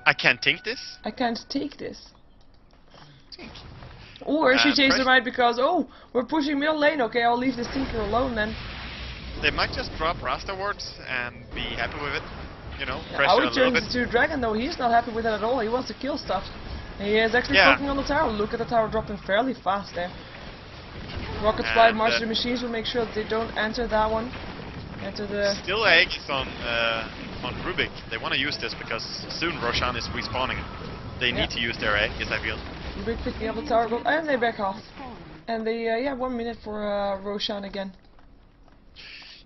I can't think this. I can't take this. Or she changed her mind because, oh, we're pushing middle lane, okay, I'll leave this Tinker alone then. They might just drop Rasta wards and be happy with it. You know, How pressure he a little turns bit. to Dragon though, he's not happy with it at all, he wants to kill stuff. And he is actually poking on the tower. Look at the tower dropping fairly fast there. Rockets fly, march the machines will make sure that they don't enter that one. Enter the... Still eggs on Rubik. They want to use this because soon Roshan is respawning. They need to use their eggs, I feel. Rubik picking up the tower gold, and they back off. And they, yeah, 1 minute for Roshan again.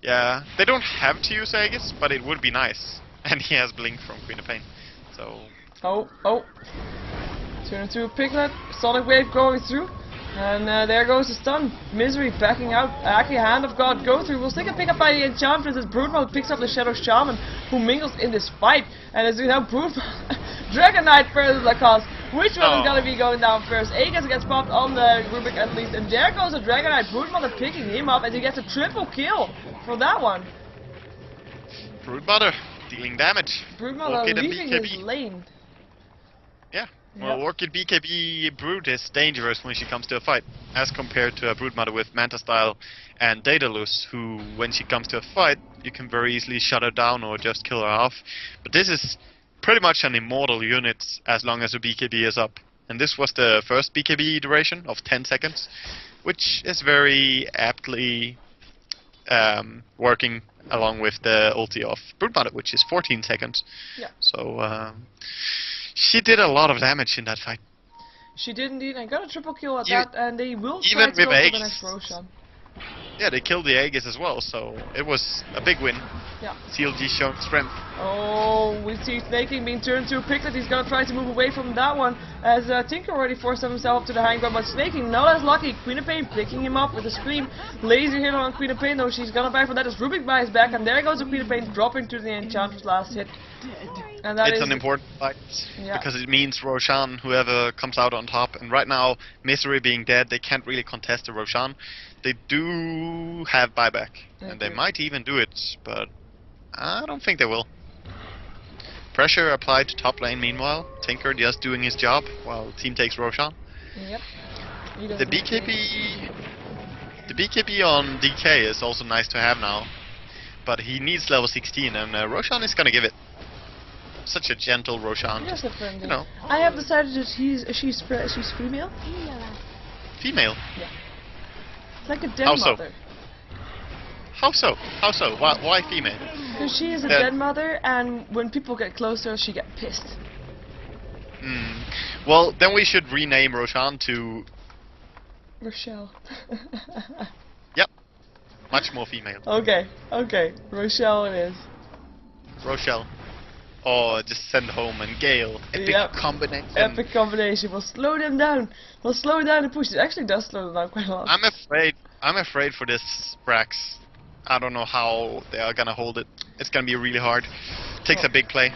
Yeah, they don't have to use Aegis, but it would be nice. And he has Blink from Queen of Pain, so... Oh. Turn into a piglet, sonic wave going through. And there goes the stun. Misery backing out. Aki, Hand of God, go through. We'll take a pick up by the Enchantress as Broodmouth picks up the Shadow Shaman, who mingles in this fight. And as we know, Broodmouth... Dragon Knight versus Lacoste. Which one is gonna be going down first? Aegis gets popped on the Rubik at least. And there goes the Dragon Knight. Broodmother picking him up as he gets a triple kill for that one. Broodmother dealing damage. Broodmother leaving his lane. Yeah. Well, Orchid BKB Brood is dangerous when she comes to a fight, as compared to a Broodmother with Manta Style and Daedalus, who, when she comes to a fight, you can very easily shut her down or just kill her off. But this is pretty much an immortal unit as long as the BKB is up. And this was the first BKB duration of 10 seconds, which is very aptly working along with the ulti of Broodmother, which is 14 seconds. Yeah. So, she did a lot of damage in that fight. She did indeed, and got a triple kill at that, and they will try even to go with for the Aegis. next Roshan. Yeah, they killed the Aegis as well, so it was a big win. Yeah. CLG showed strength. Oh, we see Snaking being turned to a Piglet. He's gonna try to move away from that one, as Tinker already forced himself up to the high ground, but Snaking not as lucky. Queen of Pain picking him up with a scream. Laser hit on Queen of Pain, though she's gonna buy from that as Rubik buys back, and there goes the Queen of Pain dropping to the Enchantress last hit. And that It's is an important fight, Yeah. because it means Roshan, whoever comes out on top, and right now, Misery being dead, they can't really contest the Roshan. They do have buyback, and they do. might even do it, but I don't think they will. Pressure applied to top lane meanwhile. Tinker just doing his job while team takes Roshan. Yep. He The doesn't BKB on DK is also nice to have now, but he needs level 16, and Roshan is gonna give it. Such a gentle Roshan. Yes, a friendly. You know, I have decided that she's female. female. It's like a dead How so? mother. How so? How so? Why female? Because she is a Then- dead mother, and when people get closer, she gets pissed. Well, then we should rename Roshan to Rochelle. much more female. Okay, Rochelle it is. Rochelle. Or just send home and Gale. Epic Yep. combination. Epic combination will slow them down. Will slow down the push. It actually does slow them down quite a lot. I'm afraid for this Brax. I don't know how they are gonna hold it. It's gonna be really hard. Takes a big play.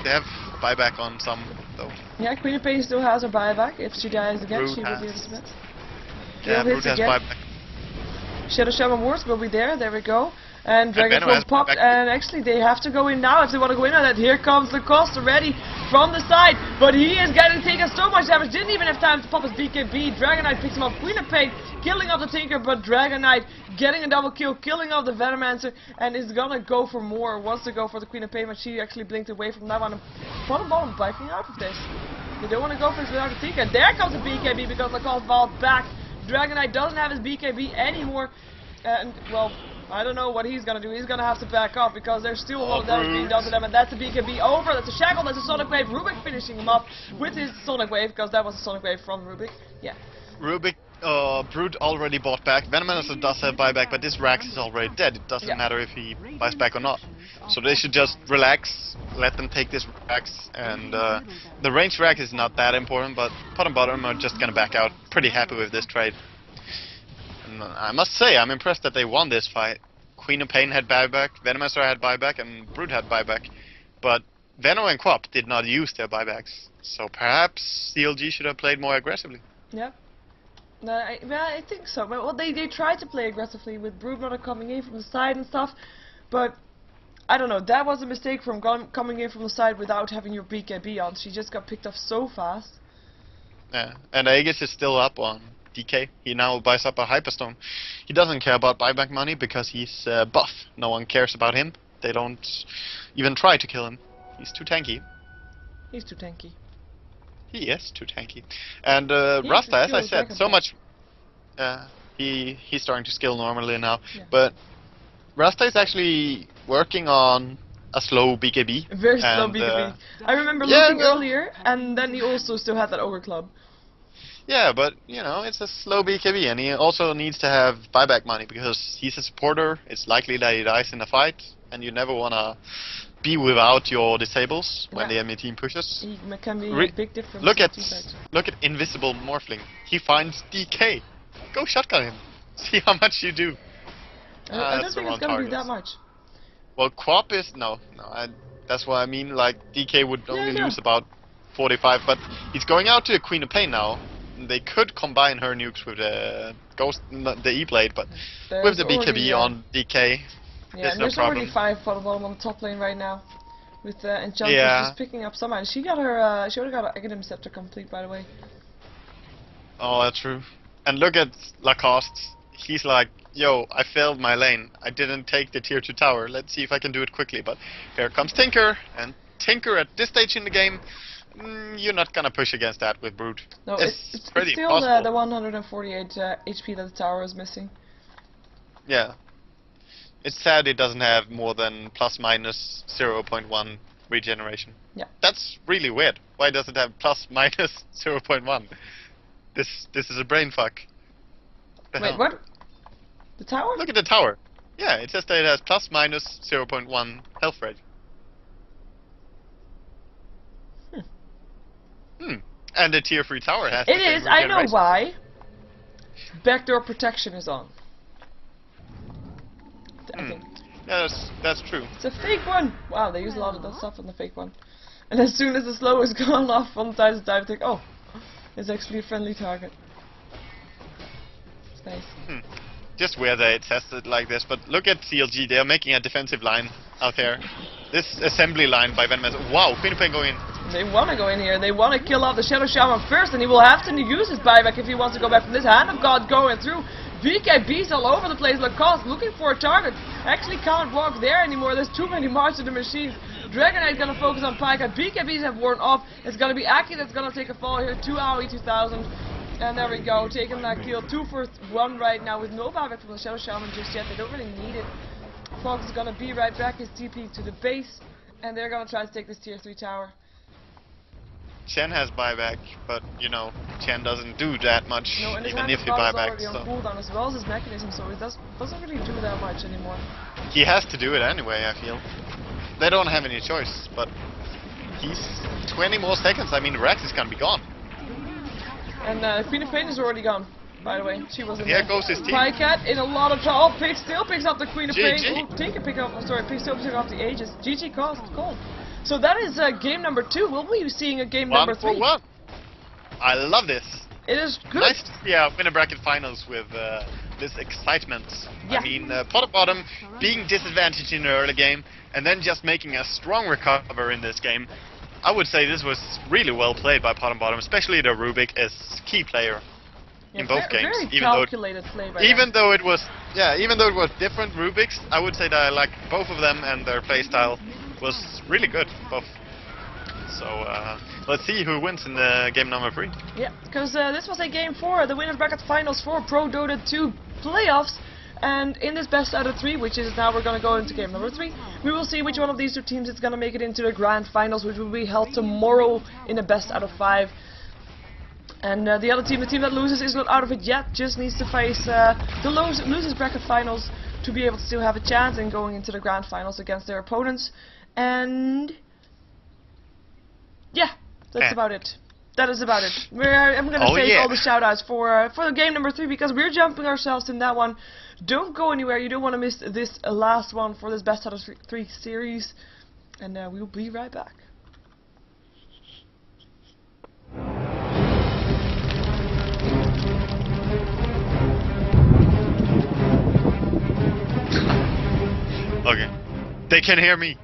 They have buyback on some though. Yeah, Queen of Pain still has her buyback. If she dies again, Brood she will be able has- to bet. Yeah, Gale Brood hits has again. buyback. Shadow Shaman Wars will be there. There we go. And Dragon Venom has Claw popped, buyback. and actually they have to go in now if they want to go in on that. Here comes the cost already from the side, but he is going to take us so much damage. Didn't even have time to pop his BKB. Dragon Knight picks him up. Queen of Pain killing off the Tinker, but Dragon Knight getting a double kill, killing off the Venomancer, and is gonna go for more. Wants to go for the Queen of Pain, but she actually blinked away from that one. And bottom backing out of this. They don't want to go for this without the Tinker. And there comes the BKB because the cost vault back. Dragon Knight doesn't have his BKB anymore, and well, I don't know what he's gonna do. He's gonna have to back off because there's still a lot of damage being done to them, and that's a BKB over. That's a shackle. That's a Sonic Wave. Rubik finishing him up with his Sonic Wave because that was a Sonic Wave from Rubik. Yeah. Rubik, Brood already bought back. Venomancer does have buyback, but this Rax is already dead. It doesn't matter if he buys back or not. So they should just relax, let them take this Rax, and the range Rax is not that important, but pot and bottom are just gonna back out. Pretty happy with this trade. And I must say, I'm impressed that they won this fight. Queen of Pain had buyback, Venomancer had buyback, and Brood had buyback. But Venom and Quap did not use their buybacks. So perhaps CLG should have played more aggressively. Yeah. No, I think so. Well, they tried to play aggressively with Brood not coming in from the side and stuff, but I don't know. That was a mistake from coming in from the side without having your BKB on. She just got picked off so fast. Yeah, and Aegis is still up on DK. He now buys up a Hyperstone. He doesn't care about buyback money because he's buff. No one cares about him. They don't even try to kill him. He's too tanky. He's too tanky. He is too tanky. And Rasta, as I said, so much... he's starting to skill normally now. Yeah. But Rasta is actually working on a slow BKB. A very slow and, BKB. I remember yeah, looking no. earlier, and then he also still had that Ogre Club. Yeah, but, you know, it's a slow BKB, and he also needs to have buyback money, because he's a supporter, it's likely that he dies in a fight, and you never want to be without your disables when the enemy team pushes. He can be a big difference. Look in at teamfights. Invisible Morphling. He finds DK. Go shotgun him. See how much you do. I don't That's think the it's wrong gonna be that targets. much. Well, Quap is... No, that's what I mean, like, DK would only no. lose about 45, but he's going out to a Queen of Pain now. They could combine her nukes with the Ghost, the E-Blade, but with the BKB on DK, yeah, and no there's problem. already 5 for the bottom on the top lane right now. With Enchantress just picking up someone. She got her, she already got her Aghanim Scepter complete, by the way. Oh, that's true. And look at Lacoste. He's like, yo, I failed my lane. I didn't take the tier 2 tower. Let's see if I can do it quickly. But here comes Tinker. And Tinker at this stage in the game, you're not gonna push against that with Brood. No, it's pretty still impossible. the 148 HP that the tower is missing. Yeah. It's sad it doesn't have more than plus minus 0.1 regeneration. Yeah. That's really weird. Why does it have plus minus 0.1? This is a brain fuck. The Wait, hell? what? The tower? Look at the tower. Yeah, it says that it has plus minus 0.1 health rate. And the tier 3 tower has. It is. I know why. Backdoor protection is on. I think. Yeah, that's true. It's a fake one. Wow, they use a lot of that stuff on the fake one. And as soon as the slow is gone off on the dive, think, oh, it's actually a friendly target. It's nice. Just weird that it says it like this, but look at CLG. They are making a defensive line out there. This assembly line by Van Mans. Wow, Queen of Pain going in. They want to go in here. They want to kill off the Shadow Shaman first, and he will have to use his buyback if he wants to go back from this. Hand of God going through. BKB's all over the place. Lacoste looking for a target. Actually can't walk there anymore. There's too many marks of the machines. Dragonite's going to focus on Pika. BKBs have worn off. It's going to be Aki that's going to take a fall here. 2 AoE 2000. And there we go. Taking that kill. 2 for 1 right now with no buyback from the Shadow Shaman just yet. They don't really need it. Fox is going to be right back. His TP to the base. And they're going to try to take this tier 3 tower. Chen has buyback, but you know, Chen doesn't do that much, no, and even if he buybacks. So. On cooldown as well as his mechanism, so it doesn't really do that much anymore. He has to do it anyway, I feel. They don't have any choice, but he's 20 more seconds. I mean, Rex is gonna be gone. And Queen of Pain is already gone, by the way. She was in Here there. goes his team. Pycat in a lot of trouble. Oh, still picks up the Queen of Pain. GG. Ooh, Tinker pick up. Sorry, still picks up the Aegis. GG cold. So that is game number 2. Will we be seeing a game number 3? 1 for 1. I love this. It is good. Nice to see winner bracket finals with this excitement. Yeah. I mean, pot bottom being disadvantaged in the early game and then just making a strong recover in this game. I would say this was really well played by pot bottom, especially the Rubik is key player in both games. Very even calculated play by them. though it was different Rubiks, I would say that I like both of them and their playstyle was really good, both. So let's see who wins in the game number 3. Yeah, because this was a game 4, the winners bracket finals for ProDota2 PlayOffs, and in this best out of 3, which is now we're going to go into game number 3, we will see which one of these 2 teams is going to make it into the grand finals, which will be held tomorrow in a best out of 5. And the other team, the team that loses, is not out of it yet, just needs to face the losers bracket finals to be able to still have a chance in going into the grand finals against their opponents. And yeah, that's about it. That is about it. I'm going to save all the shoutouts for the game number 3 because we're jumping ourselves in that one. Don't go anywhere. You don't want to miss this last one for this best out of 3 series. And we'll be right back. Okay. They can hear me.